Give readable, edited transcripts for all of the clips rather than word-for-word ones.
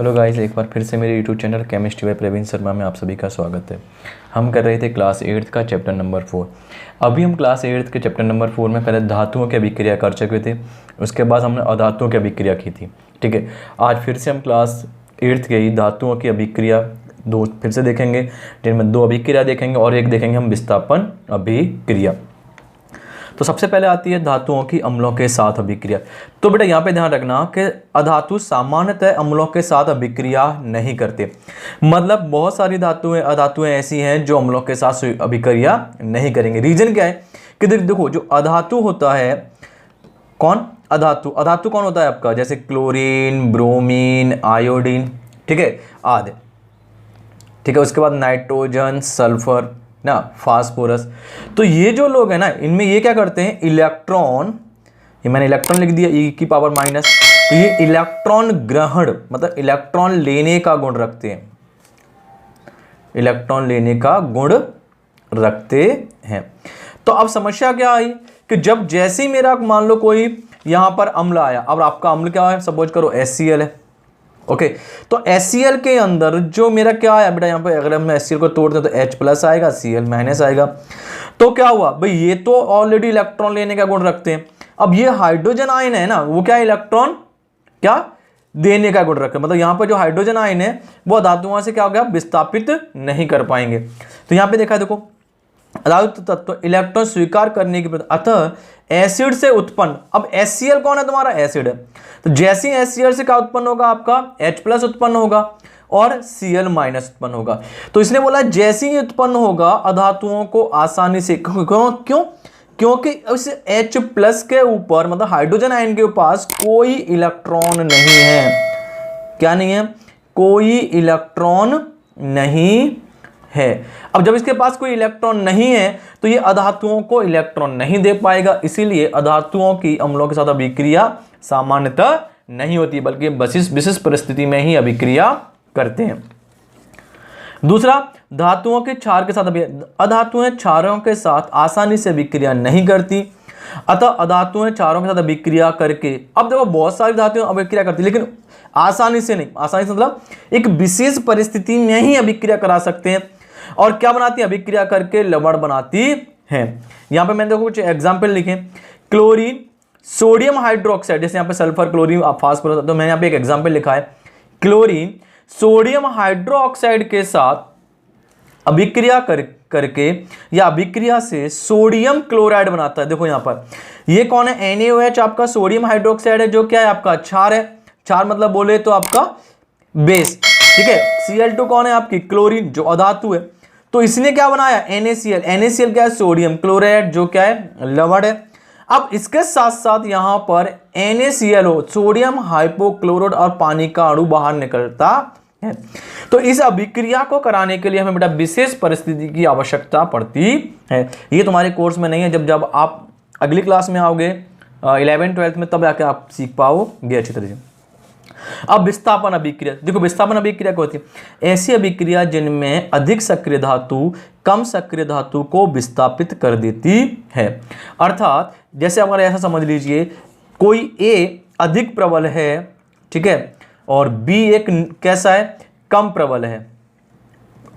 Hello guys, एक बार फिर से मेरे YouTube channel chemistry by Praveen Sharma में आप सभी का स्वागत है। हम कर रहे थे क्लास 8 का चैप्टर नंबर 4। अभी हम क्लास 8 के चैप्टर नंबर 4 में पहले धातुओं की अभिक्रिया कर चुके थे, उसके बाद हमने अधातुओं की अभिक्रिया की थी। ठीक है, आज फिर से हम क्लास 8 के ही धातुओं की अभिक्रिया दो फिर से देखेंगे, जिनमें 2 अभिक्रिया देखेंगे और एक देखेंगे हम विस्थापन अभिक्रिया। तो सबसे पहले आती है धातुओं की अम्लों के साथ अभिक्रिया। तो बेटा यहाँ पे ध्यान रखना कि अधातु सामान्यतः अम्लों के साथ अभिक्रिया नहीं करते। मतलब बहुत सारी अधातुएं ऐसी हैं जो अम्लों के साथ अभिक्रिया नहीं करेंगे। रीजन क्या है कि देखो, जो अधातु होता है, कौन अधातु कौन होता है आपका, जैसे क्लोरीन, ब्रोमीन, आयोडीन, ठीक है, आदि। ठीक है, उसके बाद नाइट्रोजन, सल्फर ना, फास्फोरस। तो ये जो लोग हैं ना, इनमें ये क्या करते हैं, इलेक्ट्रॉन, ये मैंने इलेक्ट्रॉन लिख दिया e की पावर माइनस, तो ये इलेक्ट्रॉन ग्रहण मतलब इलेक्ट्रॉन लेने का गुण रखते हैं, इलेक्ट्रॉन लेने का गुण रखते हैं। तो अब समस्या क्या आई कि जब जैसे ही मेरा मान लो कोई यहां पर अम्ल आया, अब आपका अम्ल क्या है, सपोज करो HCl है। ओके, तो HCl के अंदर जो मेरा क्या आया बेटा, यहाँ पे अगर हम HCl को तोड़ते हैं तो H प्लस आएगा, Cl माइनस आएगा। तो क्या हुआ भाई, ये तो ऑलरेडी इलेक्ट्रॉन लेने का गुण रखते हैं। अब ये हाइड्रोजन आयन है ना, वो क्या इलेक्ट्रॉन क्या देने का गुण रखते हैं। मतलब यहाँ पर जो हाइड्रोजन आयन है वो धातुओं से क्या हो गया, विस्थापित नहीं कर पाएंगे। तो यहाँ पे देखा देखो, अधातु तत्व इलेक्ट्रॉन स्वीकार करने की अतः एसिड से उत्पन्न, अब HCl कौन है, तुम्हारा एसिड है। तो जैसे ही HCl से क्या उत्पन्न होगा, आपका H प्लस उत्पन्न होगा और Cl माइनस उत्पन्न होगा। तो इसने बोला जैसे ही उत्पन्न होगा अधातुओं को आसानी से, क्योंकि उस H प्लस के ऊपर मतलब हाइड्रोजन आयन के पास कोई इलेक्ट्रॉन नहीं है। क्या नहीं है, कोई इलेक्ट्रॉन नहीं है। अब जब इसके पास कोई इलेक्ट्रॉन नहीं है तो ये अधातुओं को इलेक्ट्रॉन नहीं दे पाएगा, इसीलिए अधातुओं की अम्लों के साथ अभिक्रिया सामान्यतः नहीं होती, बल्कि विशिष्ट परिस्थिति में ही अभिक्रिया करते हैं। दूसरा, धातुओं के क्षार के साथ अधातुएं क्षारों के साथ आसानी से अभिक्रिया नहीं करती, अतः अधातुएं क्षारों के साथ अभिक्रिया करके, अब देखो बहुत सारी धातुएं अभिक्रिया करती लेकिन आसानी से नहीं, आसानी से मतलब एक विशेष परिस्थिति में ही अभिक्रिया करा सकते हैं। और क्या बनाती है, अभिक्रिया करके लवण बनाती है। यहां पे मैंने देखो कुछ एग्जांपल लिखे, क्लोरीन, सोडियम हाइड्रोक्साइड, जैसे यहां पे सल्फर, क्लोरीन, फास्फोरस, तो मैंने यहां पे एक एग्जांपल लिखा है, क्लोरीन सोडियम हाइड्रोक्साइड के साथ अभिक्रिया करके या अभिक्रिया से सोडियम क्लोराइड बनाता है। देखो यहां पर ये कौन है, NaOH आपका सोडियम हाइड्रोक्साइड है, जो क्या है आपका क्षार है। क्षार मतलब बोले तो आपका बेस, ठीक है। Cl2 कौन है आपकी, क्लोरीन जो अधातु है। तो इसने क्या बनाया, NaCl क्या है, सोडियम क्लोराइड जो क्या है, लवण है। अब इसके साथ साथ यहां पर NaClO सोडियम हाइपोक्लोराइड और पानी का अणु बाहर निकलता है। तो इस अभिक्रिया को कराने के लिए हमें बेटा विशेष परिस्थिति की आवश्यकता पड़ती है। ये तुम्हारे कोर्स में नहीं है, जब आप अगली क्लास में आओगे 11th-12th में, तब आके आप सीख पाओगे अच्छी तरह से। अब विस्थापन अभिक्रिया, देखो विस्थापन अभिक्रिया क्या होती है, ऐसी अभिक्रिया जिनमें अधिक सक्रिय धातु कम सक्रिय धातु को विस्थापित कर देती है। अर्थात जैसे अगर ऐसा समझ लीजिए, कोई A अधिक प्रबल है, ठीक है, और B एक कैसा है, कम प्रबल है।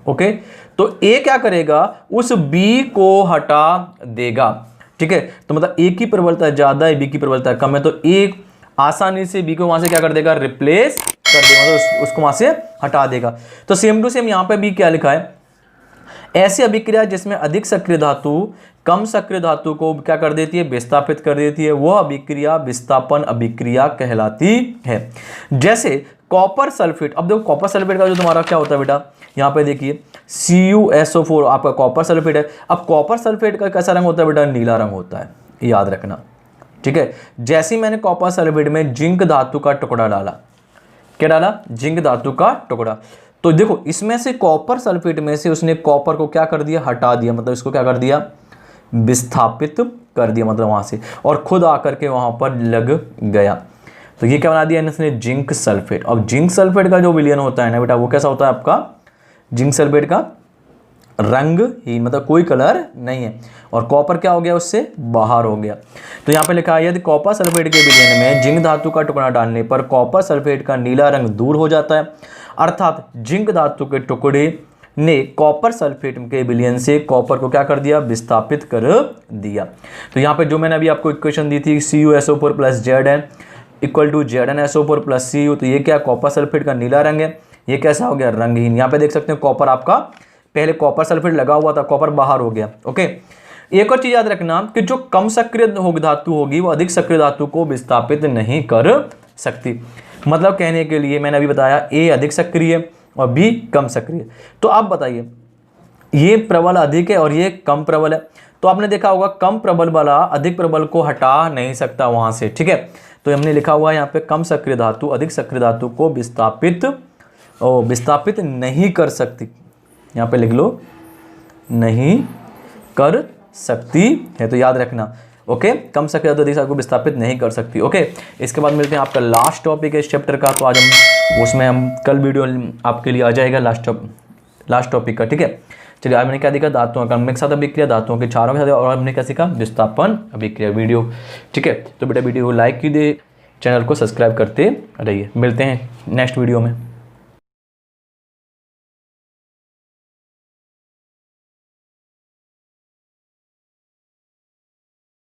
ओके, तो A क्या करेगा, उस B को हटा देगा, ठीक है। तो मतलब A की प्रबलता ज्यादा है, B की प्रबलता कम है, तो A आसानी से B को वहां से क्या कर देगा, रिप्लेस कर देगा, मतलब उसको वहां से हटा देगा। तो सेम टू सेम यहां पे भी क्या लिखा है, ऐसी अभिक्रिया जिसमें अधिक सक्रिय धातु कम सक्रिय धातु को क्या कर देती है, विस्थापित कर देती है, वह अभिक्रिया विस्थापन अभिक्रिया कहलाती है। जैसे कॉपर सल्फेट, अब देखो कॉपर सल्फेट का जो तुम्हारा क्या होता है बेटा, यहाँ पे देखिए CuSO4 आपका कॉपर सल्फेट है। अब कॉपर सल्फेट का कैसा रंग होता है बेटा, नीला रंग होता है, याद रखना, ठीक है। जैसे ही मैंने कॉपर सल्फेट में जिंक धातु का टुकड़ा डाला, क्या डाला, जिंक धातु का टुकड़ा, तो देखो इसमें से कॉपर सल्फेट में से उसने कॉपर को क्या कर दिया, हटा दिया, मतलब इसको क्या कर दिया, विस्थापित कर दिया, मतलब वहां से, और खुद आकर के वहां पर लग गया। तो ये क्या बना दिया इसने, जिंक सल्फेट। अब जिंक सल्फेट का जो विलयन होता है ना बेटा, वो कैसा होता है आपका, जिंक सल्फेट का रंगहीन, मतलब कोई कलर नहीं है। और कॉपर क्या हो गया, उससे बाहर हो गया। तो यहाँ पे लिखा है यदि कॉपर सल्फेट के विलयन में जिंक धातु का टुकड़ा डालने पर कॉपर सल्फेट का नीला रंग दूर हो जाता है, अर्थात जिंक धातु के टुकड़े ने कॉपर सल्फेट के विलयन से कॉपर को क्या कर दिया, विस्थापित कर दिया। तो यहाँ पे जो मैंने अभी आपको इक्वेशन दी थी CuSO4 + Zn equal to ZnSO4 + Cu, तो ये क्या, कॉपर सल्फेट का नीला रंग है, ये कैसा हो गया, रंगहीन। यहाँ पे देख सकते हैं कॉपर आपका, पहले कॉपर सल्फेट लगा हुआ था, कॉपर बाहर हो गया। ओके, एक और चीज याद रखना कि जो कम सक्रिय धातु होगी वो अधिक सक्रिय धातु को विस्थापित नहीं कर सकती। मतलब कहने के लिए मैंने अभी बताया A अधिक सक्रिय और B कम सक्रिय। तो आप बताइए, ये प्रबल अधिक है और ये कम प्रबल है, तो आपने देखा होगा कम प्रबल वाला अधिक प्रबल को हटा नहीं सकता वहां से, ठीक है। तो हमने लिखा हुआ है यहाँ पे कम सक्रिय धातु अधिक सक्रिय धातु को विस्थापित नहीं कर सकती। यहाँ पे लिख लो, नहीं कर सकती है, तो याद रखना। ओके, कम सक्रिय धातु अधिक सक्रिय को विस्थापित नहीं कर सकती। ओके, इसके बाद मिलते हैं आपका लास्ट टॉपिक है इस चैप्टर का। तो आज हम उसमें कल वीडियो आपके लिए आ जाएगा लास्ट टॉपिक का, ठीक है। चलिए, आज मैंने क्या देखा, धातुओं का क्रमिक साथ अभिक्रिया, धातुओं के क्षारों के साथ, और हमने क्या सीखा, विस्थापन अभिक्रिया वीडियो, ठीक है। तो बेटा वीडियो को लाइक कीजिए, चैनल को सब्सक्राइब करते रहिए। मिलते हैं नेक्स्ट वीडियो में।